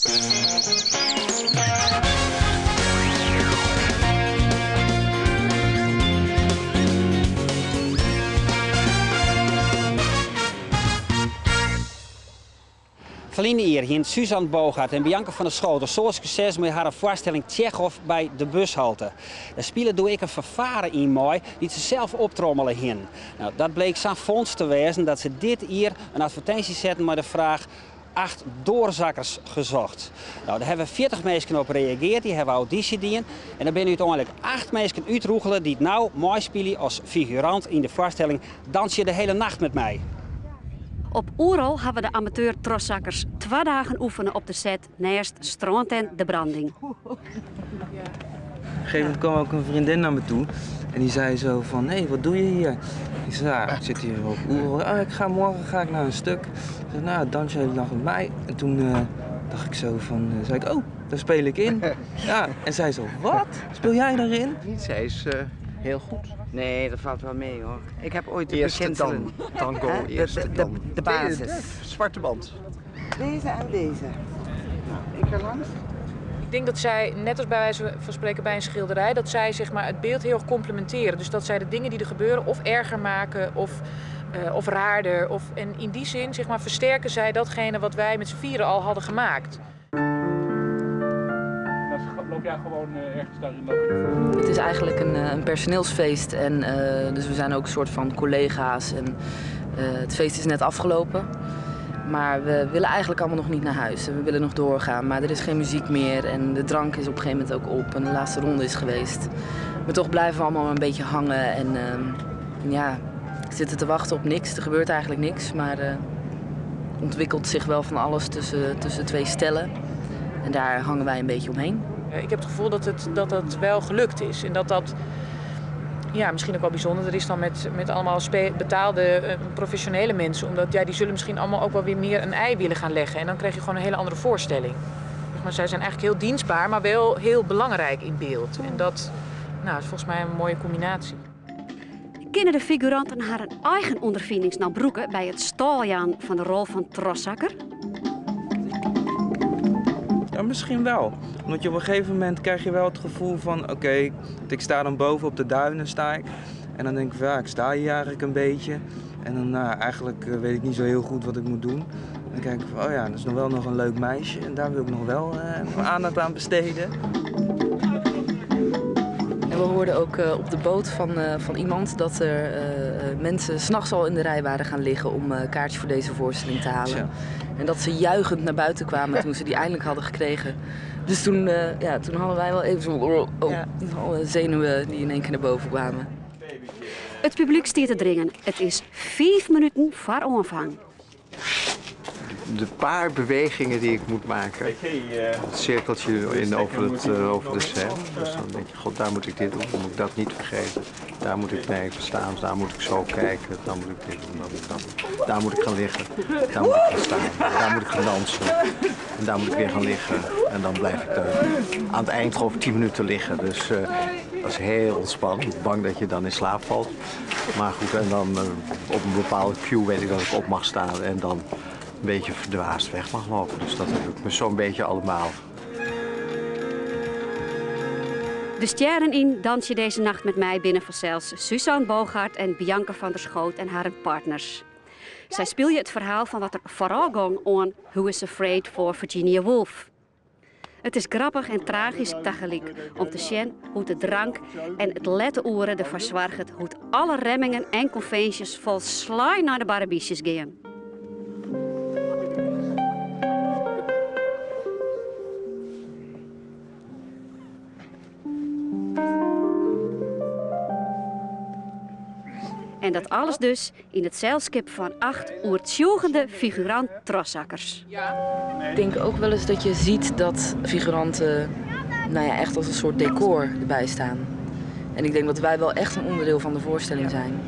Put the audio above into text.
Verleden jaar hier Suzanne Bogaert en Bianca van der Schoot een zo'n succes met haar voorstelling Tjechov bij de bushalte. Daar spelen doe ik een vervaren in mooi die ze zelf optrommelen hin. Nou, dat bleek zo'n fonds te wezen dat ze dit jaar een advertentie zetten met de vraag 8 doorzakkers gezocht. Nou, daar hebben 40 mensen op gereageerd, die hebben auditie gedaan. En dan zijn uiteindelijk 8 mensen uitroegelen die het nou mooi spelen als figurant in de voorstelling Dans je de hele nacht met mij. Op Oerol hebben de amateur troszakkers 2 dagen oefenen op de set naast strand en de branding. Op een gegeven moment kwam ook een vriendin naar me toe en die zei zo van, hé, wat doe je hier? Ik zei, ja, ik zit hier op Oerol. Morgen ga ik naar een stuk. Ik zei, nou, dans je de hele nacht met mij. En toen dacht ik zo van, zei ik, oh, daar speel ik in. Ja, en zij zo, wat? Speel jij daarin? Niet, zij is heel goed. Nee, dat valt wel mee hoor. Ik heb ooit de Eerste beginselen. tango, eerste dan. De basis. De zwarte band. Deze en deze. Ik ga langs. Ik denk dat zij, net als bij wijze van spreken bij een schilderij, dat zij zeg maar, het beeld heel erg complementeren. Dus dat zij de dingen die er gebeuren of erger maken of raarder. En in die zin zeg maar, versterken zij datgene wat wij met z'n vieren al hadden gemaakt. Loop jij gewoon ergens daarin? Het is eigenlijk een personeelsfeest en dus we zijn ook een soort van collega's. En, het feest is net afgelopen, maar we willen eigenlijk allemaal nog niet naar huis. We willen nog doorgaan, maar er is geen muziek meer en de drank is op een gegeven moment ook op en de laatste ronde is geweest. Maar toch blijven we allemaal een beetje hangen en ja, zitten te wachten op niks. Er gebeurt eigenlijk niks, maar ontwikkelt zich wel van alles tussen 2 stellen. En daar hangen wij een beetje omheen. Ik heb het gevoel dat het wel gelukt is. En dat ja, misschien ook wel bijzonderder is dan met allemaal betaalde professionele mensen. Omdat ja, die zullen misschien allemaal ook wel weer meer een ei willen gaan leggen. En dan krijg je gewoon een hele andere voorstelling. Maar zij zijn eigenlijk heel dienstbaar, maar wel heel belangrijk in beeld. En dat is volgens mij een mooie combinatie. Kennen de figuranten haar een eigen ondervindingsnaam broeken bij het staljan van de rol van troszakker? Ja, misschien wel. Want op een gegeven moment krijg je wel het gevoel van, oké, ik sta dan boven op de duinen, sta ik. En dan denk ik van, ja, ik sta hier eigenlijk een beetje. En dan eigenlijk weet ik niet zo heel goed wat ik moet doen. Dan kijk ik van, oh ja, dat is nog wel nog een leuk meisje. En daar wil ik nog wel aandacht aan besteden. En we hoorden ook op de boot van iemand dat er mensen 's nachts al in de rij waren gaan liggen om kaartjes voor deze voorstelling te halen. Ja. En dat ze juichend naar buiten kwamen toen ze die eindelijk hadden gekregen. Dus toen hadden wij wel even zo alle zenuwen die in één keer naar boven kwamen. Het publiek stiert te dringen. Het is 5 minuten voor aanvang. De paar bewegingen die ik moet maken, het cirkeltje over de scène. Dus dan denk je, god, daar moet ik dit doen, dan moet ik dat niet vergeten. Daar moet ik mee staan, daar moet ik zo kijken, dan moet ik dit doen, daar moet ik gaan liggen, daar moet ik gaan staan, daar moet ik gaan dansen. En daar moet ik weer gaan liggen en dan blijf ik aan het eind gewoon 10 minuten liggen. Dus dat is heel ontspannend, bang dat je dan in slaap valt. Maar goed, en dan op een bepaalde cue weet ik dat ik op mag staan en dan een beetje verdwaasd weg mag lopen. Dus dat heb ik me zo'n beetje allemaal. De sterren in Dans je deze nacht met mij binnen vanzelfs Suzanne Bogaert en Bianca van der Schoot en haar partners. Zij speel je het verhaal van wat er vooral ging aan Who is Afraid voor Virginia Woolf. Het is grappig en tragisch tegelijk om te zien hoe de drank en het lette oren ervoor zorgen hoe alle remmingen en conventies vol sly naar de barrebiesjes gaan. En dat alles dus in het zeilskip van 8 oertjoegende figurant troszakkers. Ik denk ook wel eens dat je ziet dat figuranten echt als een soort decor erbij staan. En ik denk dat wij wel echt een onderdeel van de voorstelling zijn.